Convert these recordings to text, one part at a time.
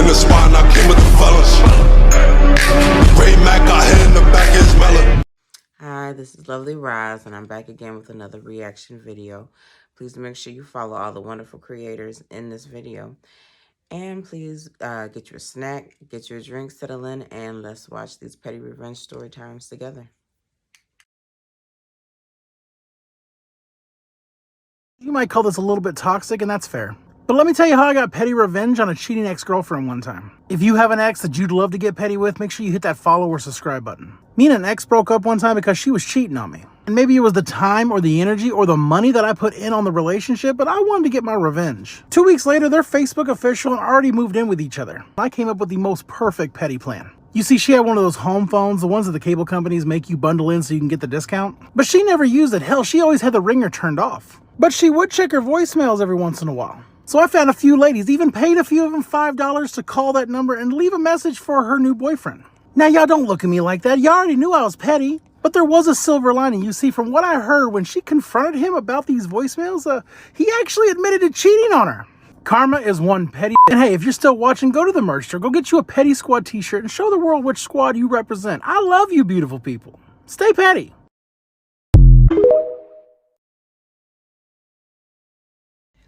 in the spot and I came with the fellas. Ray Mac got hit in the back, his melon. Hi, this is Lovely Rise, and I'm back again with another reaction video. Please make sure you follow all the wonderful creators in this video. And please get your snack, get your drink, settle in, and let's watch these petty revenge story times together. You might call this a little bit toxic, and that's fair. But let me tell you how I got petty revenge on a cheating ex-girlfriend one time. If you have an ex that you'd love to get petty with, make sure you hit that follow or subscribe button. Me and an ex broke up one time because she was cheating on me. And maybe it was the time or the energy or the money that I put in on the relationship, but I wanted to get my revenge. 2 weeks later, they're Facebook official and already moved in with each other. I came up with the most perfect petty plan. You see, she had one of those home phones, the ones that the cable companies make you bundle in so you can get the discount. But she never used it. Hell, she always had the ringer turned off. But she would check her voicemails every once in a while. So I found a few ladies, even paid a few of them $5 to call that number and leave a message for her new boyfriend. Now, y'all don't look at me like that. Y'all already knew I was petty. But there was a silver lining. You see, from what I heard, when she confronted him about these voicemails, he actually admitted to cheating on her. Karma is one petty. And hey, if you're still watching, go to the merch store. Go get you a Petty Squad t-shirt and show the world which squad you represent. I love you, beautiful people. Stay petty.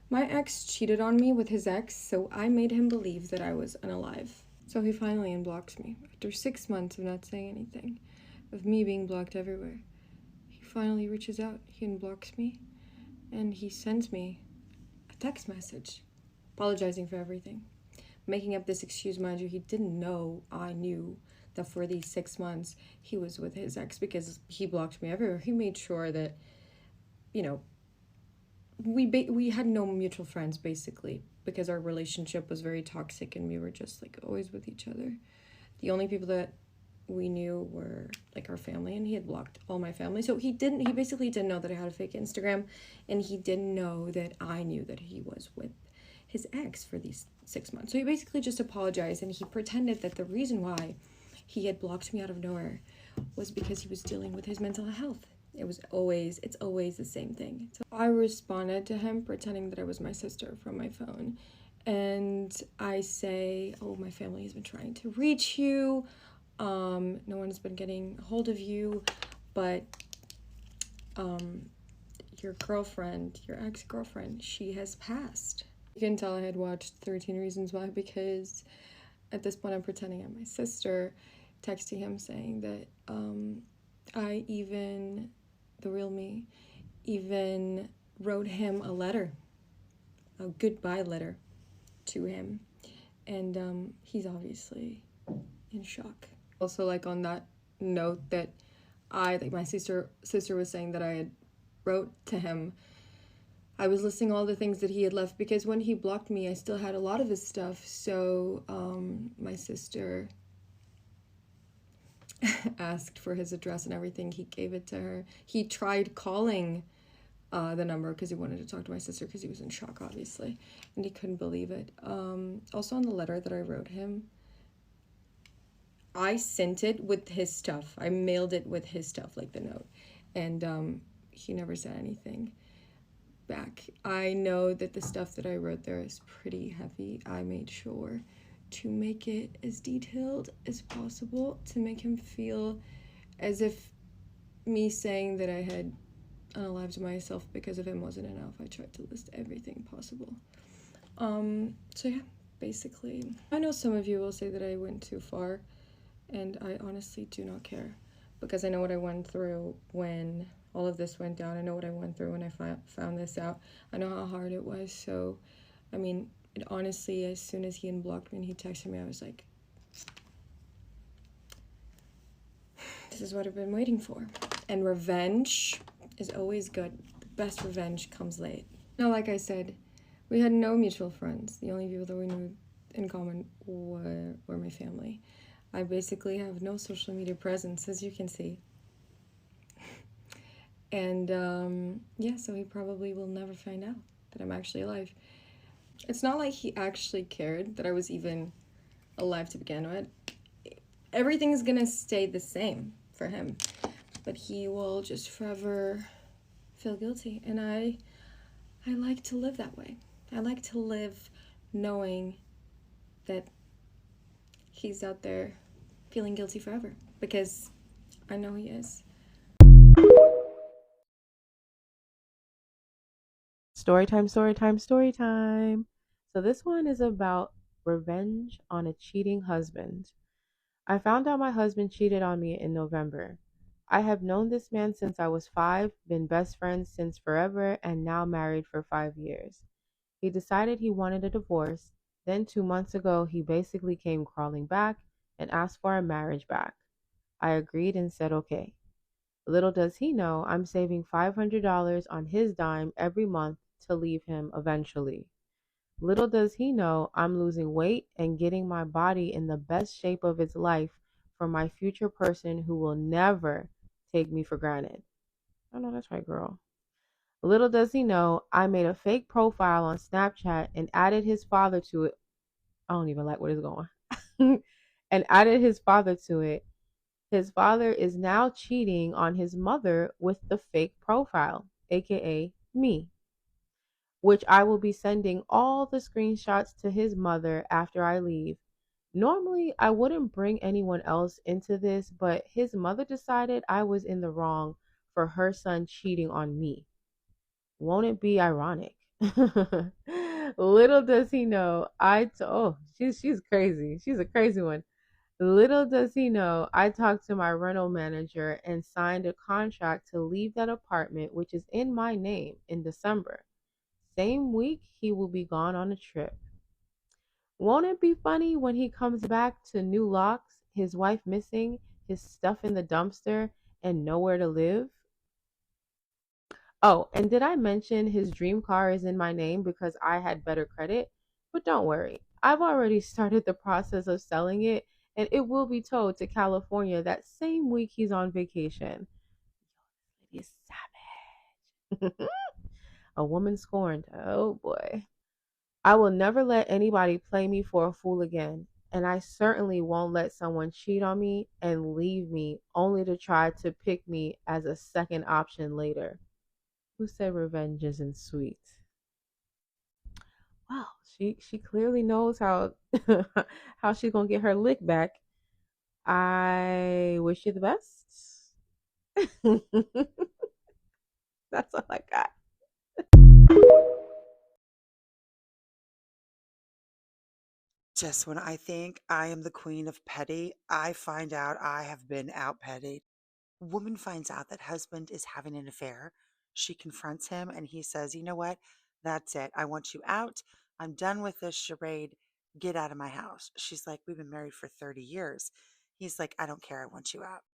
My ex cheated on me with his ex, so I made him believe that I was unalive. So he finally unblocked me. After 6 months of not saying anything, of me being blocked everywhere, he finally reaches out. He unblocks me, and he sends me a text message, apologizing for everything. Making up this excuse, mind you, he didn't know I knew that for these 6 months he was with his ex because he blocked me everywhere. He made sure that, you know, we had no mutual friends, basically, because our relationship was very toxic and we were just like always with each other. The only people that we knew were like our family, and he had blocked all my family. So he basically didn't know that I had a fake Instagram, and he didn't know that I knew that he was with his ex for these 6 months. So he basically just apologized, and he pretended that the reason why he had blocked me out of nowhere was because he was dealing with his mental health. It's always the same thing. So I responded to him pretending that I was my sister from my phone. And I say, oh, my family has been trying to reach you. No one's been getting a hold of you, but your girlfriend, your ex-girlfriend, she has passed. You can tell I had watched 13 Reasons Why because at this point I'm pretending I'm my sister, texting him saying that the real me, even wrote him a letter, a goodbye letter to him. And he's obviously in shock. Also, like on that note that my sister was saying that I had wrote to him, I was listing all the things that he had left because when he blocked me, I still had a lot of his stuff. So my sister asked for his address and everything. He gave it to her. He tried calling the number because he wanted to talk to my sister because he was in shock, obviously, and he couldn't believe it. Also on the letter that I wrote him, I sent it with his stuff. I mailed it with his stuff, like the note, and he never said anything back. I know that the stuff that I wrote there is pretty heavy. I made sure to make it as detailed as possible to make him feel as if me saying that I had unalived myself because of him wasn't enough. I tried to list everything possible. So yeah, basically. I know some of you will say that I went too far, and I honestly do not care because I know what I went through when all of this went down. I know what I went through when I found this out. I know how hard it was. So, I mean, honestly, as soon as he unblocked me and he texted me, I was like, this is what I've been waiting for. And revenge is always good. The best revenge comes late. Now, like I said, we had no mutual friends. The only people that we knew in common were my family. I basically have no social media presence, as you can see. And yeah, so he probably will never find out that I'm actually alive. It's not like he actually cared that I was even alive to begin with. Everything's gonna stay the same for him, but he will just forever feel guilty. And I like to live that way. I like to live knowing that he's out there feeling guilty forever, because I know he is. Story time, story time, story time. So this one is about revenge on a cheating husband. I found out my husband cheated on me in November. I have known this man since I was 5, been best friends since forever, and now married for 5 years. He decided he wanted a divorce. Then 2 months ago, he basically came crawling back and asked for our marriage back. I agreed and said okay. Little does he know I'm saving $500 on his dime every month to leave him eventually. Little does he know I'm losing weight and getting my body in the best shape of its life for my future person who will never take me for granted. I know that's right, girl. Little does he know I made a fake profile on Snapchat and added his father to it. I don't even like where it's going. And added his father to it. His father is now cheating on his mother with the fake profile, aka me, which I will be sending all the screenshots to his mother after I leave. Normally, I wouldn't bring anyone else into this, but his mother decided I was in the wrong for her son cheating on me. Won't it be ironic? Little does he know, she's crazy. She's a crazy one. Little does he know, I talked to my rental manager and signed a contract to leave that apartment, which is in my name, in December. Same week, he will be gone on a trip. Won't it be funny when he comes back to new locks, his wife missing, his stuff in the dumpster, and nowhere to live? Oh, and did I mention his dream car is in my name because I had better credit? But don't worry, I've already started the process of selling it, and it will be towed to California that same week he's on vacation. Yo, this lady is savage. A woman scorned. Oh boy. I will never let anybody play me for a fool again, and I certainly won't let someone cheat on me and leave me only to try to pick me as a second option later. Who said revenge isn't sweet? Well, she clearly knows how how she's gonna get her lick back. I wish you the best. That's all I got. Just when I think I am the queen of petty, I find out I have been out petted. Woman finds out that husband is having an affair. She confronts him and he says, "You know what? That's it. I want you out. I'm done with this charade. Get out of my house." She's like, "We've been married for 30 years." He's like, "I don't care. I want you out."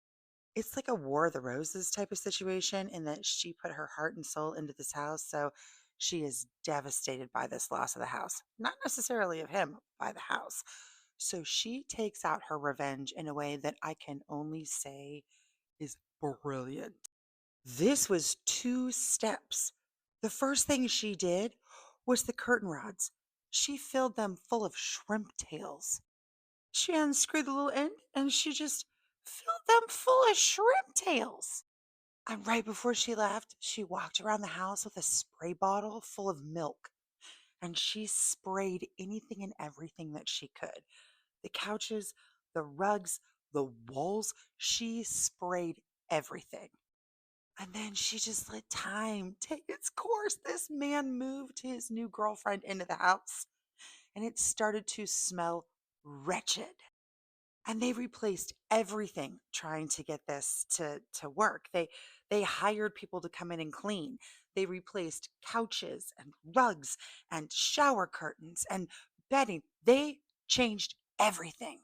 It's like a War of the Roses type of situation in that she put her heart and soul into this house. So she is devastated by this loss of the house, not necessarily of him, by the house. So she takes out her revenge in a way that I can only say is brilliant. This was 2 steps. The first thing she did was the curtain rods. She filled them full of shrimp tails. She unscrewed the little end and she just filled them full of shrimp tails. And right before she left, she walked around the house with a spray bottle full of milk and she sprayed anything and everything that she could. The couches, the rugs, the walls, she sprayed everything. And then she just let time take its course. This man moved his new girlfriend into the house and it started to smell wretched. And they replaced everything trying to get this to work. They hired people to come in and clean. They replaced couches and rugs and shower curtains and bedding. They changed everything.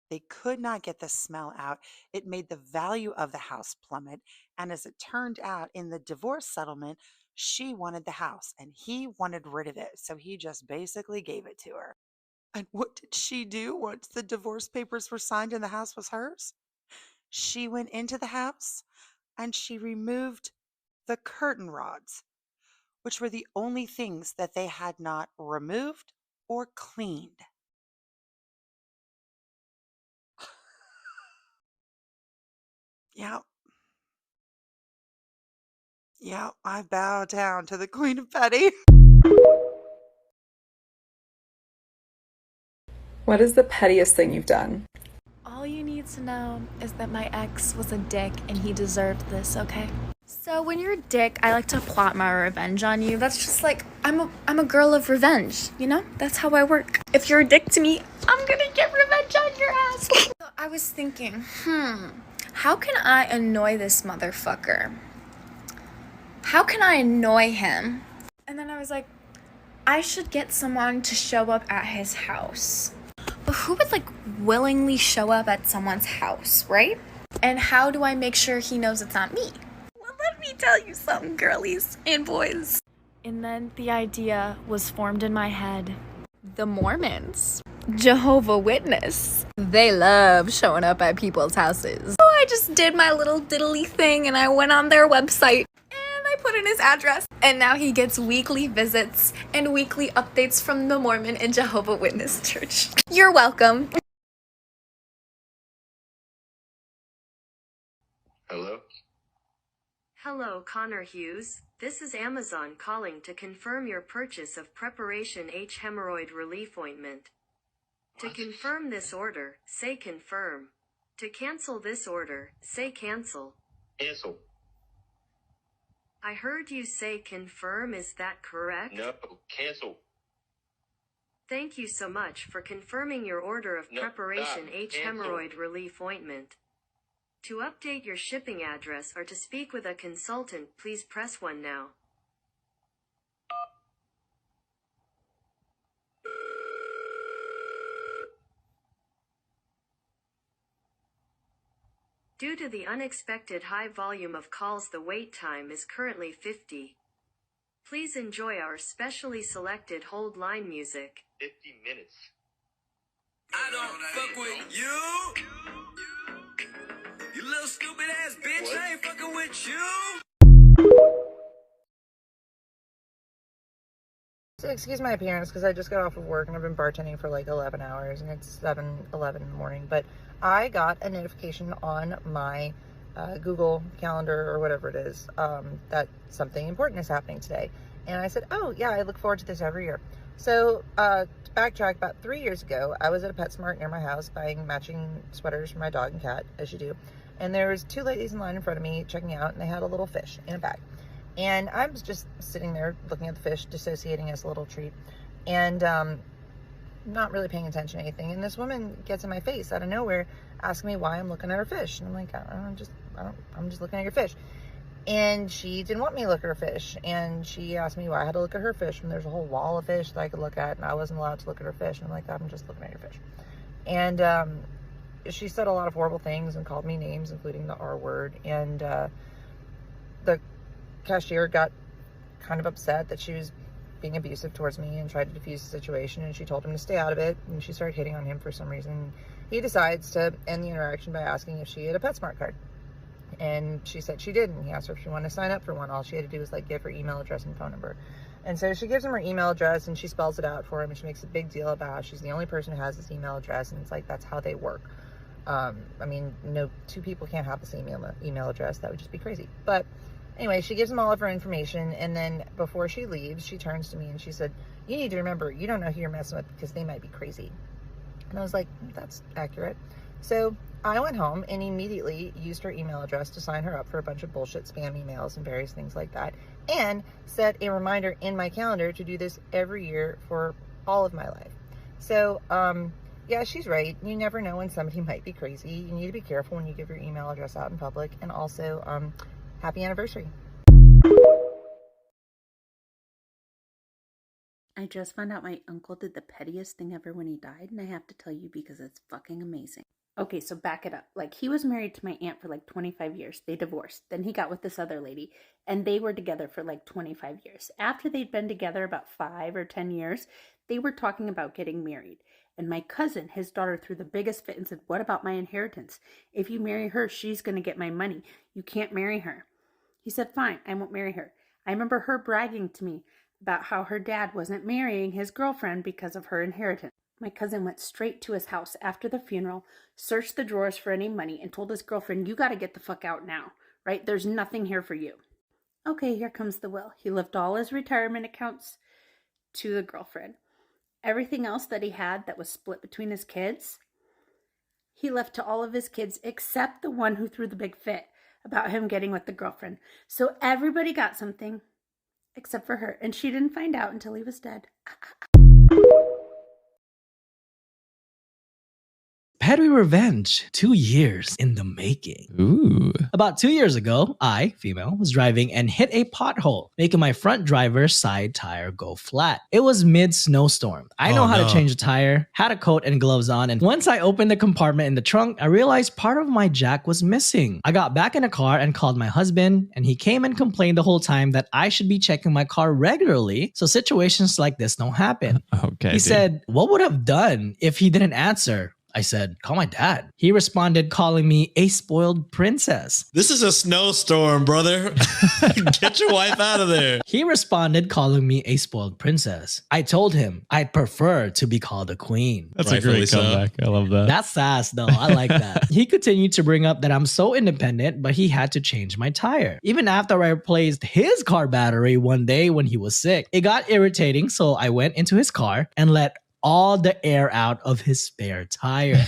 They could not get the smell out. It made the value of the house plummet. And as it turned out in the divorce settlement, she wanted the house and he wanted rid of it. So he just basically gave it to her. And what did she do once the divorce papers were signed and the house was hers? She went into the house and she removed the curtain rods, which were the only things that they had not removed or cleaned. Yeah. Yeah, I bow down to the Queen of Petty. What is the pettiest thing you've done? All you need to know is that my ex was a dick and he deserved this, okay? So when you're a dick, I like to plot my revenge on you. That's just like, I'm a girl of revenge, you know? That's how I work. If you're a dick to me, I'm gonna get revenge on your ass. So I was thinking, how can I annoy this motherfucker? How can I annoy him? And then I was like, I should get someone to show up at his house. But who would like willingly show up at someone's house, right? And how do I make sure he knows it's not me? Well, let me tell you something, girlies and boys. And then the idea was formed in my head. The Mormons. Jehovah's Witness. They love showing up at people's houses. So I just did my little diddly thing and I went on their website. I put in his address, and now he gets weekly visits and weekly updates from the Mormon and Jehovah's Witness church. You're welcome. Hello? Hello, Connor Hughes. This is Amazon calling to confirm your purchase of Preparation H Hemorrhoid Relief Ointment. To confirm this order, say confirm. To cancel this order, say cancel. Cancel. I heard you say confirm, is that correct? No, cancel. Thank you so much for confirming your order of Preparation H Hemorrhoid Relief Ointment. To update your shipping address or to speak with a consultant, please press 1 now. Due to the unexpected high volume of calls, the wait time is currently 50. Please enjoy our specially selected hold line music. 50 minutes. I don't fuck with you. You little stupid ass bitch. What? I ain't fucking with you. So excuse my appearance because I just got off of work and I've been bartending for like 11 hours and it's 7:11 in the morning. But I got a notification on my Google Calendar or whatever it is that something important is happening today. And I said, oh yeah, I look forward to this every year. So to backtrack, about 3 years ago, I was at a PetSmart near my house buying matching sweaters for my dog and cat, as you do. And there was 2 ladies in line in front of me checking out, and they had a little fish in a bag. And I was just sitting there looking at the fish, dissociating as a little treat, and not really paying attention to anything. And this woman gets in my face out of nowhere, asking me why I'm looking at her fish. And I'm like, I'm just looking at your fish. And she didn't want me to look at her fish. And she asked me why I had to look at her fish when there's a whole wall of fish that I could look at, and I wasn't allowed to look at her fish. And I'm like, I'm just looking at your fish. And she said a lot of horrible things and called me names, including the R word. And the cashier got kind of upset that she was being abusive towards me and tried to defuse the situation, and she told him to stay out of it, and she started hitting on him for some reason. He decides to end the interaction by asking if she had a PetSmart card, and she said she didn't. He asked her if she wanted to sign up for one. All she had to do was like give her email address and phone number. And so she gives him her email address and she spells it out for him, and she makes a big deal about how she's the only person who has this email address, and it's like that's how they work. I mean, no, 2 people can't have the same email address. That would just be crazy. But anyway, she gives him all of her information, and then before she leaves, she turns to me and she said, you need to remember, you don't know who you're messing with because they might be crazy. And I was like, that's accurate. So I went home and immediately used her email address to sign her up for a bunch of bullshit spam emails and various things like that, and set a reminder in my calendar to do this every year for all of my life. So, yeah, she's right. You never know when somebody might be crazy. You need to be careful when you give your email address out in public. And also, happy anniversary. I just found out my uncle did the pettiest thing ever when he died, and I have to tell you because it's fucking amazing. Okay, so back it up. Like, he was married to my aunt for like 25 years. They divorced. Then he got with this other lady, and they were together for like 25 years. After they'd been together about 5 or 10 years, they were talking about getting married. And my cousin, his daughter, threw the biggest fit and said, what about my inheritance? If you marry her, she's going to get my money. You can't marry her. He said, fine, I won't marry her. I remember her bragging to me about how her dad wasn't marrying his girlfriend because of her inheritance. My cousin went straight to his house after the funeral, searched the drawers for any money, and told his girlfriend, you got to get the fuck out now, right? There's nothing here for you. Okay, here comes the will. He left all his retirement accounts to the girlfriend. Everything else that he had that was split between his kids, he left to all of his kids except the one who threw the big fit about him getting with the girlfriend. So everybody got something except for her, and she didn't find out until he was dead. Petty Revenge, 2 years in the making. Ooh. About 2 years ago, I, female, was driving and hit a pothole, making my front driver's side tire go flat. It was mid-snowstorm. I know how to change a tire, had a coat and gloves on, and once I opened the compartment in the trunk, I realized part of my jack was missing. I got back in the car and called my husband, and he came and complained the whole time that I should be checking my car regularly so situations like this don't happen. Okay. He said, what would have done if he didn't answer? I said, call my dad. He responded, calling me a spoiled princess. This is a snowstorm, brother. Get your wife out of there. He responded, calling me a spoiled princess. I told him I'd prefer to be called a queen. That's a great comeback. I love that. That's sass, though. I like that. He continued to bring up that I'm so independent, but he had to change my tire. Even after I replaced his car battery one day when he was sick, it got irritating, so I went into his car and let all the air out of his spare tire.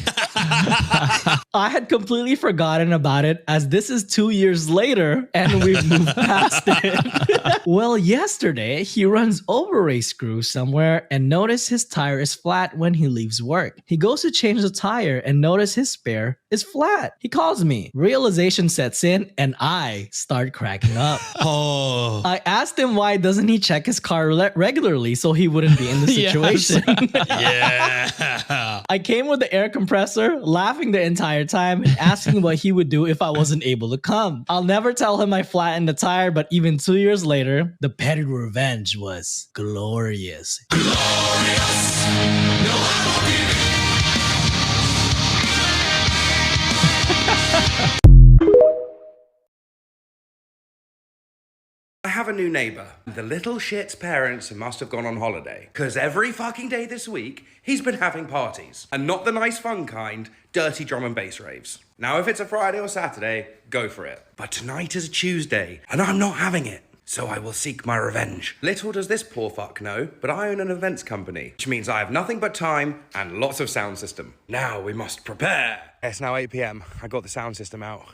I had completely forgotten about it, as this is 2 years later and we've moved past it. Well, yesterday he runs over a screw somewhere and noticed his tire is flat when he leaves work. He goes to change the tire and notice his spare is flat. He calls me. Realization sets in and I start cracking up. Oh. I asked him why doesn't he check his car regularly so he wouldn't be in the situation. Yeah. I came with the air compressor, laughing the entire time and asking what he would do if I wasn't able to come. I'll never tell him I flattened the tire, but even 2 years later, the petty revenge was glorious. Glorious. No, I won't give it. I have a new neighbor. The little shit's parents must have gone on holiday, because every fucking day this week, he's been having parties. And not the nice fun kind, dirty drum and bass raves. Now, if it's a Friday or Saturday, go for it. But tonight is a Tuesday, and I'm not having it. So I will seek my revenge. Little does this poor fuck know, but I own an events company, which means I have nothing but time and lots of sound system. Now we must prepare. It's now 8 p.m. I got the sound system out.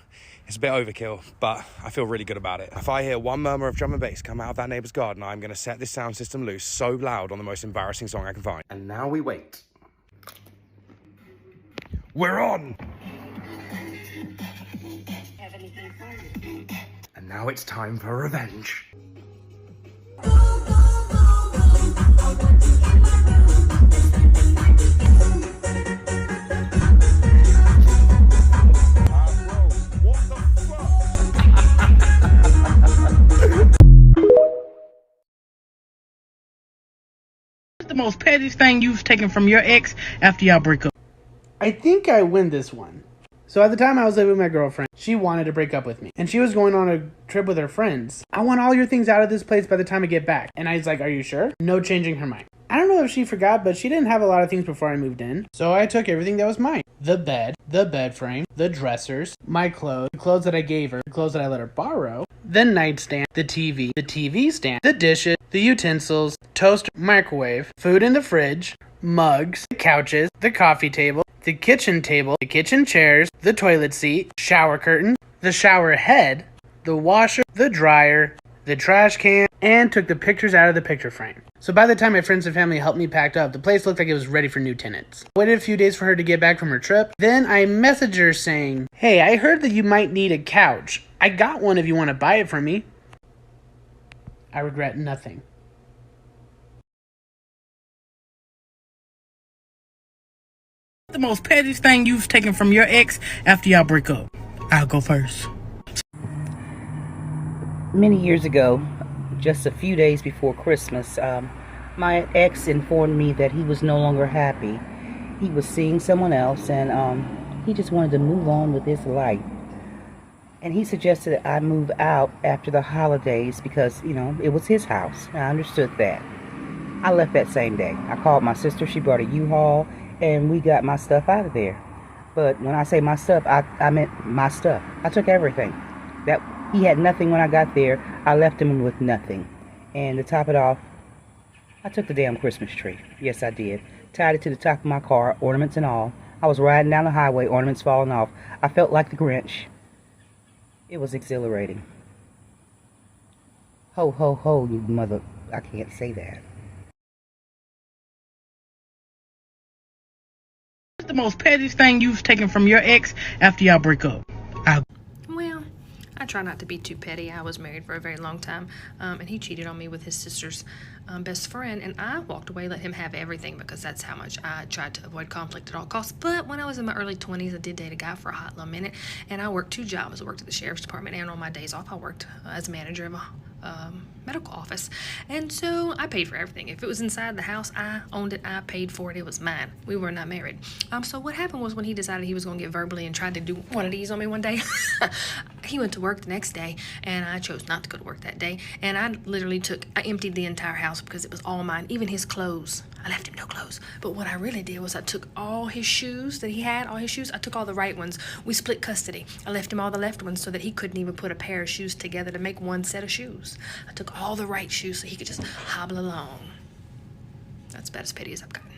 It's a bit overkill, but I feel really good about it. If I hear one murmur of drum and bass come out of that neighbor's garden, I'm going to set this sound system loose so loud on the most embarrassing song I can find. And now we wait. We're on! And now it's time for revenge. The most pettiest thing you've taken from your ex after y'all break up? I think I win this one. So at the time I was living with my girlfriend, she wanted to break up with me. And she was going on a trip with her friends. I want all your things out of this place by the time I get back. And I was like, are you sure? No changing her mind. I don't know if she forgot, but she didn't have a lot of things before I moved in. So I took everything that was mine. The bed, the bed frame, the dressers, my clothes, the clothes that I gave her, the clothes that I let her borrow, the nightstand, the TV stand, the dishes, the utensils, toaster, microwave, food in the fridge, mugs, the couches, the coffee table, the kitchen chairs, the toilet seat, shower curtain, the shower head, the washer, the dryer, the trash can, and took the pictures out of the picture frame. So by the time my friends and family helped me pack up, the place looked like it was ready for new tenants. Waited a few days for her to get back from her trip. Then I messaged her saying, hey, I heard that you might need a couch. I got one if you want to buy it from me. I regret nothing. The most pettiest thing you've taken from your ex after y'all break up? I'll go first. Many years ago, just a few days before Christmas, my ex informed me that he was no longer happy. He was seeing someone else, and he just wanted to move on with his life. And he suggested that I move out after the holidays because, you know, it was his house. I understood that. I left that same day. I called my sister. She brought a U-Haul, and we got my stuff out of there. But when I say my stuff, I meant my stuff. I took everything. He had nothing when I got there. I left him with nothing. And to top it off, I took the damn Christmas tree. Yes, I did. Tied it to the top of my car, ornaments and all. I was riding down the highway, ornaments falling off. I felt like the Grinch. It was exhilarating. Ho, ho, ho, you mother... I can't say that. What's the most pettiest thing you've taken from your ex after y'all break up? Well, I try not to be too petty. I was married for a very long time, and he cheated on me with his sister's best friend, and I walked away, let him have everything, because that's how much I tried to avoid conflict at all costs. But when I was in my early 20s, I did date a guy for a hot little minute, and I worked 2 jobs. I worked at the sheriff's department, and on my days off, I worked as a manager of a medical office, and so I paid for everything. If it was inside the house, I owned it, I paid for it, it was mine. We were not married. So what happened was, when he decided he was going to get verbally and tried to do one of these on me one day, he went to work the next day, and I chose not to go to work that day, and I literally I emptied the entire house because it was all mine, even his clothes. I left him no clothes. But what I really did was I took all his shoes that he had, I took all the right ones. We split custody. I left him all the left ones so that he couldn't even put a pair of shoes together to make one set of shoes. I took all the right shoes so he could just hobble along. That's about as petty as I've gotten.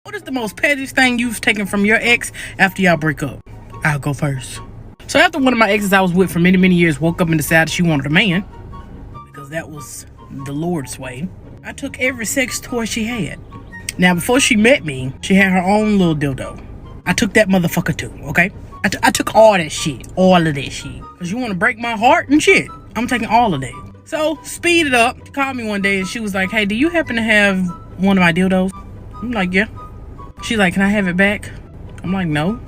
What is the most pettiest thing you've taken from your ex after y'all break up? I'll go first. So after one of my exes I was with for many, many years woke up and decided she wanted a man, because that was the Lord's way, I took every sex toy she had. Now, before she met me, she had her own little dildo. I took that motherfucker too, okay? I took all that shit. All of that shit. Because you want to break my heart and shit. I'm taking all of that. So, speed it up. She called me one day and she was like, hey, do you happen to have one of my dildos? I'm like, yeah. She's like, can I have it back? I'm like, no.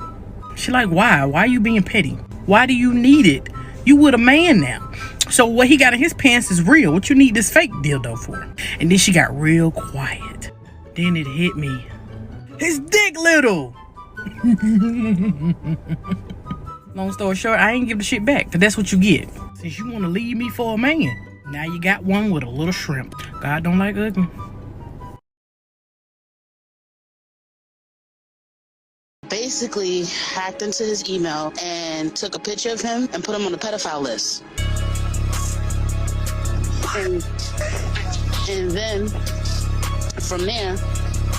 She's like, why? Why are you being petty? Why do you need it? You with a man now. So what he got in his pants is real. What you need this fake dildo for? And then she got real quiet. Then it hit me. His dick little. Long story short, I ain't give the shit back, because that's what you get. Since you want to leave me for a man, now you got one with a little shrimp. God don't like ugly. Basically hacked into his email and took a picture of him and put him on the pedophile list. And then from there,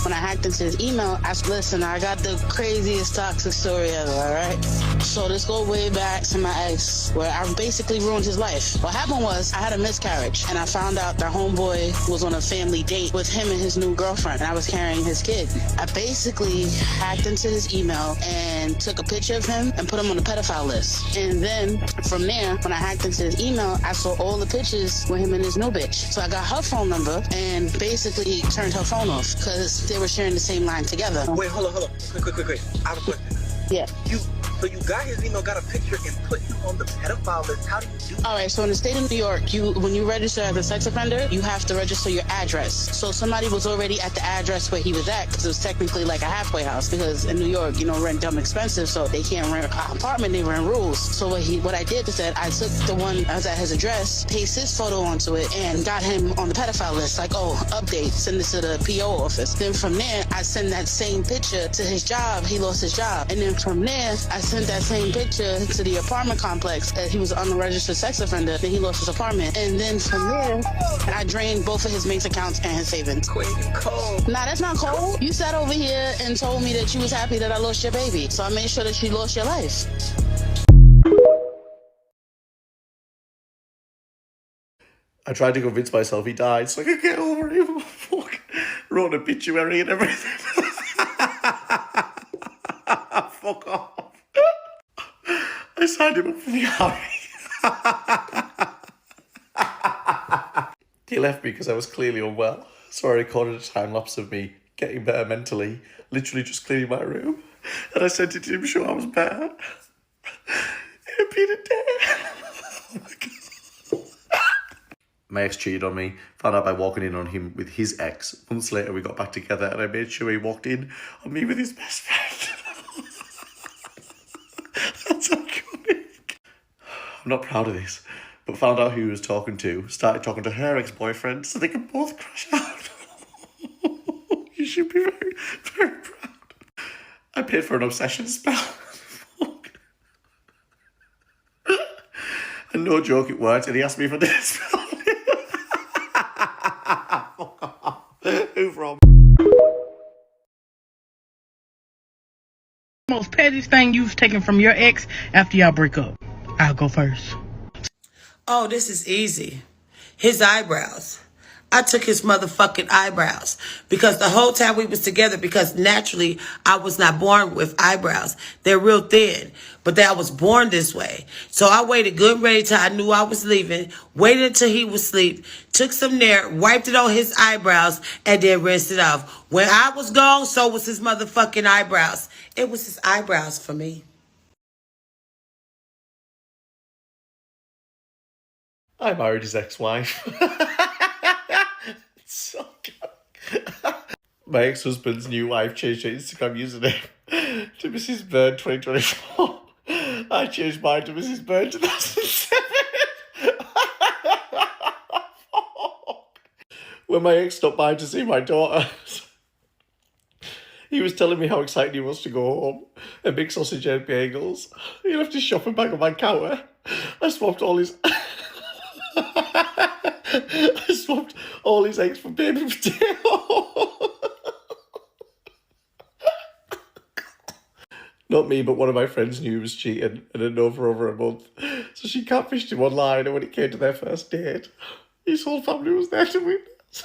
when I hacked into his email, I said, listen, I got the craziest toxic story ever, all right? So this goes way back to my ex, where I basically ruined his life. What happened was, I had a miscarriage, and I found out that homeboy was on a family date with him and his new girlfriend, and I was carrying his kid. I basically hacked into his email and took a picture of him and put him on the pedophile list. And then from there, when I hacked into his email, I saw all the pictures with him and his new bitch. So I got her phone number and basically turned her phone off, because they were sharing the same line together. Wait, hold on. Quick. I have a question. Yeah. So you got his email, got a picture, and put him on the pedophile list. How do you do that? All right, so in the state of New York, when you register as a sex offender, you have to register your address. So somebody was already at the address where he was at, because it was technically like a halfway house, because in New York, rent dumb expensive, so they can't rent an apartment, they rent rules. So what I did is that I took the one that was at his address, pasted his photo onto it, and got him on the pedophile list. Like, oh, update, send this to the PO office. Then from there, I send that same picture to his job. He lost his job. And then from there, I sent that same picture to the apartment complex that he was an unregistered sex offender, that he lost his apartment. And then from there, I drained both of his main accounts and his savings. Quick and cold. Nah, that's not cold. You sat over here and told me that you was happy that I lost your baby. So I made sure that you lost your life. I tried to convince myself he died so I could get over him. Fuck. Wrote an obituary and everything. Fuck off. I signed him up for the army. He left me because I was clearly unwell, so I recorded a time lapse of me getting better mentally, literally just cleaning my room, and I sent it to him to show I was better. It had been a day. Oh my God. My ex cheated on me, found out by walking in on him with his ex. Months later we got back together and I made sure he walked in on me with his best friend. That's iconic. I'm not proud of this, but found out who he was talking to, started talking to her ex-boyfriend so they could both crash out. You should be very, very proud. I paid for an obsession spell. And no joke, it worked, and he asked me for this. Who from? Most pettiest thing you've taken from your ex after y'all break up? I'll go first. Oh, this is easy. His eyebrows. I took his motherfucking eyebrows because the whole time we was together, because naturally I was not born with eyebrows. They're real thin, but I was born this way. So I waited good and ready till I knew I was leaving, waited until he was asleep, took some Nair, wiped it on his eyebrows, and then rinsed it off. When I was gone, so was his motherfucking eyebrows. It was his eyebrows for me. I married his ex-wife. So good. My ex-husband's new wife changed her Instagram username to Mrs. Bird 2024. I changed mine to Mrs. Bird 2007. When my ex stopped by to see my daughter, he was telling me how excited he was to go home and make sausage and bagels. He left his shopping bag on my counter. I swapped all his eggs for baby potato. Not me, but one of my friends knew he was cheating and had known for over a month. So she catfished him online, and when it came to their first date, his whole family was there to witness.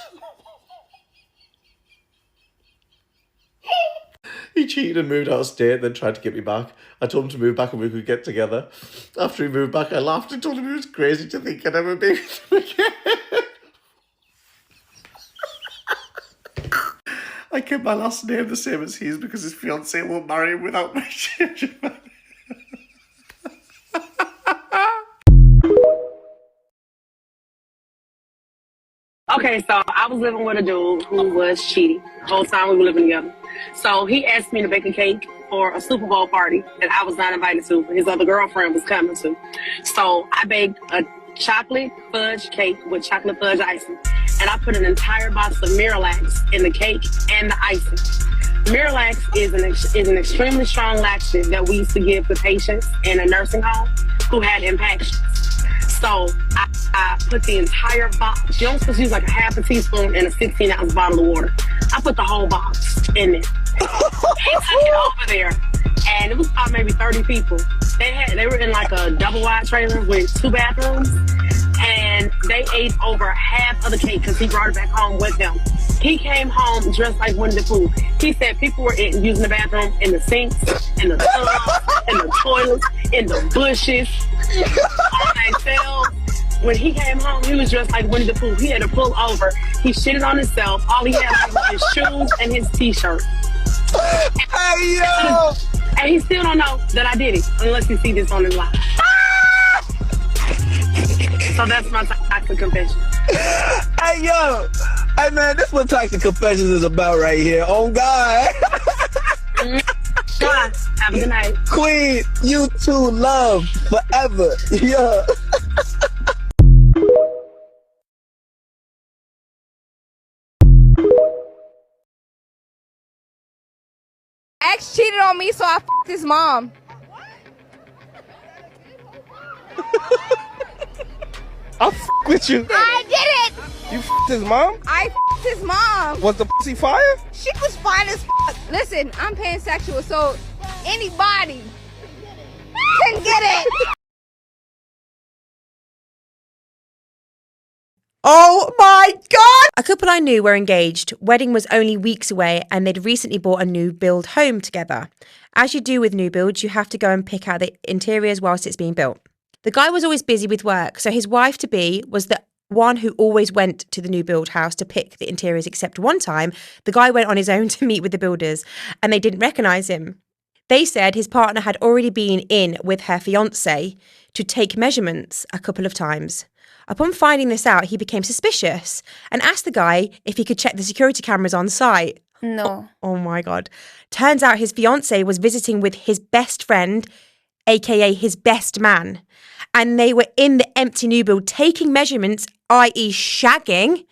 He cheated and moved out of state, then tried to get me back. I told him to move back and we could get together. After he moved back, I laughed and told him he was crazy to think I'd ever be with him again. I kept my last name the same as his because his fiancée won't marry him without my changing my name. Okay, so I was living with a dude who was cheating the whole time we were living together. So he asked me to bake a cake for a Super Bowl party that I was not invited to, but his other girlfriend was coming to. So I baked a chocolate fudge cake with chocolate fudge icing. And I put an entire box of Miralax in the cake and the icing. Miralax is an extremely strong laxative that we used to give to patients in a nursing home who had impactions. So I put the entire box. You're only supposed to use like a half a teaspoon in a 16-ounce bottle of water. I put the whole box in there. He took it over there, and it was about maybe 30 people. They were in like a double wide trailer with 2 bathrooms, and they ate over half of the cake because he brought it back home with him. He came home dressed like Winnie the Pooh. He said people were using the bathroom in the sinks, in the tubs, in the toilets, in the bushes, on themselves. When he came home, he was dressed like Winnie the Pooh. He had to pull over. He shitted on himself. All he had was his shoes and his t-shirt. Hey, yo! And he still don't know that I did it unless he see this on his live. So that's my toxic confession. Hey, yo! Hey, man, this is what Toxic Confessions is about right here. Oh, God. Have a good night. Queen, you too, love, forever. Yeah. Ex cheated on me, so I f***ed his mom. I f*** with you. I did it! You f***ed his mom? I f***ed his mom. Was the pussy fire? She was fine as f***. Listen, I'm pansexual, so anybody can get it. Oh my God! A couple I knew were engaged. Wedding was only weeks away and they'd recently bought a new build home together. As you do with new builds, you have to go and pick out the interiors whilst it's being built. The guy was always busy with work, so his wife-to-be was the one who always went to the new build house to pick the interiors, except one time, the guy went on his own to meet with the builders and they didn't recognise him. They said his partner had already been in with her fiancé to take measurements a couple of times. Upon finding this out, he became suspicious and asked the guy if he could check the security cameras on site. No. Oh my God. Turns out his fiancé was visiting with his best friend, aka his best man. And they were in the empty new build taking measurements, i.e. shagging.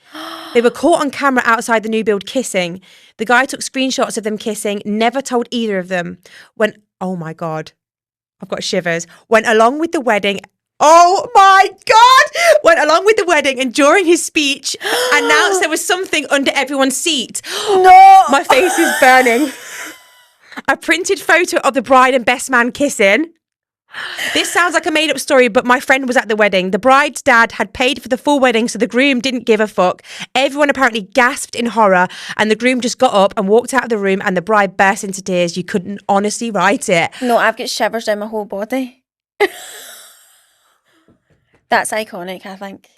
They were caught on camera outside the new build kissing. The guy took screenshots of them kissing, never told either of them. Oh my God, I've got shivers. Went along with the wedding. Oh my God! Went along with the wedding and during his speech announced there was something under everyone's seat. No! My face is burning. A printed photo of the bride and best man kissing. This sounds like a made-up story, but my friend was at the wedding. The bride's dad had paid for the full wedding, so the groom didn't give a fuck. Everyone apparently gasped in horror, and the groom just got up and walked out of the room, and the bride burst into tears. You couldn't honestly write it. No, I've got shivers down my whole body. That's iconic, I think.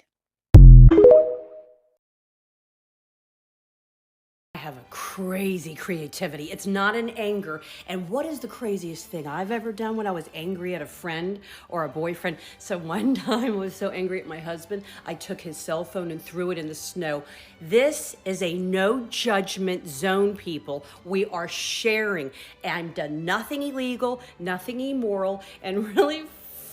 I have a crazy creativity. It's not an anger. And what is the craziest thing I've ever done when I was angry at a friend or a boyfriend? So one time I was so angry at my husband, I took his cell phone and threw it in the snow. This is a no judgment zone, people. We are sharing. I've done nothing illegal, nothing immoral, and really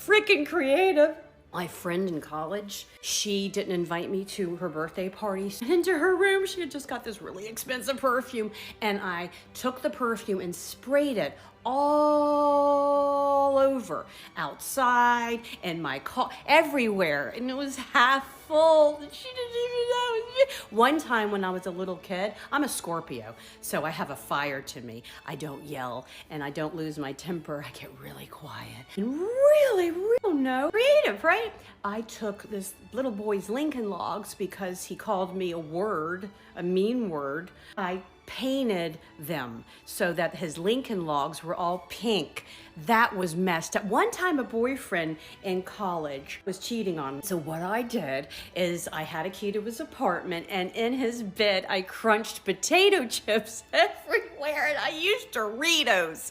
freaking creative. My friend in college, she didn't invite me to her birthday party. Into her room, she had just got this really expensive perfume, and I took the perfume and sprayed it all over, outside, in my car, everywhere, and it was half full. She didn't even know it was me. One time when I was a little kid, I'm a Scorpio, so I have a fire to me. I don't yell, and I don't lose my temper. I get really quiet and really creative, right? I took this little boy's Lincoln Logs because he called me a word, a mean word. I painted them so that his Lincoln Logs were all pink. That was messed up. One time a boyfriend in college was cheating on me. So what I did is I had a key to his apartment, and in his bed I crunched potato chips everywhere, and I used Doritos.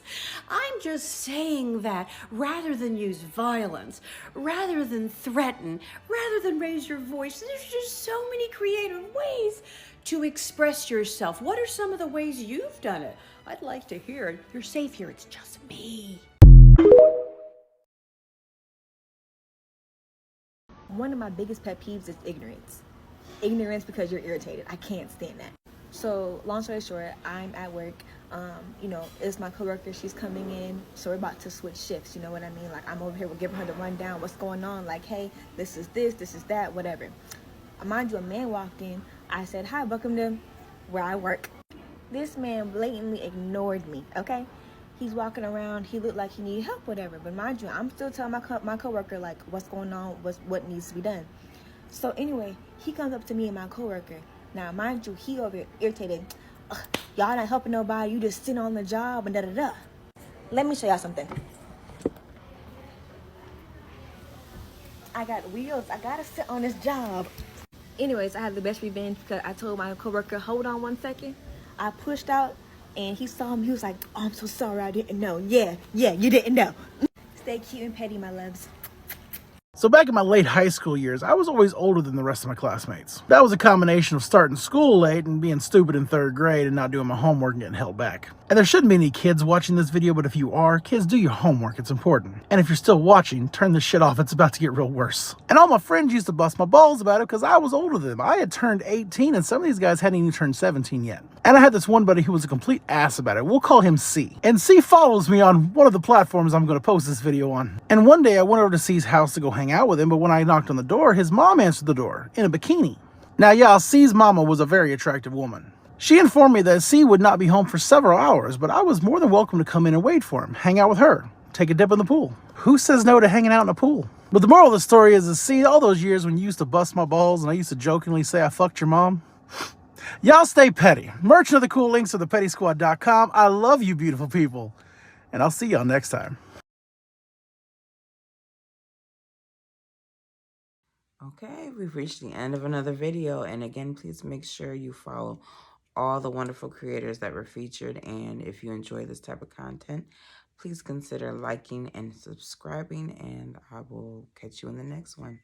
I'm just saying that rather than use violence, rather than threaten, rather than raise your voice, there's just so many creative ways to express yourself. What are some of the ways you've done it? I'd like to hear it. You're safe here. It's just me. One of my biggest pet peeves is ignorance. Ignorance because you're irritated. I can't stand that. So long story short, I'm at work. It's my coworker. She's coming in. So we're about to switch shifts. You know what I mean? Like, I'm over here. We're giving her the rundown. What's going on? Like, hey, this is that, whatever. Mind you, a man walked in. I said, hi, welcome to where I work. This man blatantly ignored me, okay? He's walking around. He looked like he needed help, whatever. But mind you, I'm still telling my coworker, like, what's going on, what needs to be done. So anyway, he comes up to me and my coworker. Now, mind you, he over here irritated. Y'all not helping nobody. You just sitting on the job and da-da-da. Let me show y'all something. I got wheels. I gotta sit on this job. Anyways, I had the best revenge because I told my coworker, hold on 1 second. I pushed out and he saw me. He was like, oh, I'm so sorry, I didn't know. Yeah, you didn't know. Stay cute and petty, my loves. So back in my late high school years, I was always older than the rest of my classmates. That was a combination of starting school late and being stupid in 3rd grade and not doing my homework and getting held back. And there shouldn't be any kids watching this video, but if you are, kids, do your homework, it's important. And if you're still watching, turn this shit off, it's about to get real worse. And all my friends used to bust my balls about it because I was older than them. I had turned 18 and some of these guys hadn't even turned 17 yet. And I had this one buddy who was a complete ass about it. We'll call him C. And C follows me on one of the platforms I'm going to post this video on. And one day I went over to C's house to go hang out with him, but when I knocked on the door, his mom answered the door in a bikini. Now, y'all, C's mama was a very attractive woman. She informed me that C would not be home for several hours, but I was more than welcome to come in and wait for him, hang out with her, take a dip in the pool. Who says no to hanging out in a pool? But the moral of the story is, see, all those years when you used to bust my balls and I used to jokingly say I fucked your mom, y'all stay petty. Merchant of the cool links to thepettysquad.com. I love you, beautiful people. And I'll see y'all next time. Okay, we've reached the end of another video. And again, please make sure you follow all the wonderful creators that were featured. And if you enjoy this type of content, please consider liking and subscribing. And I will catch you in the next one.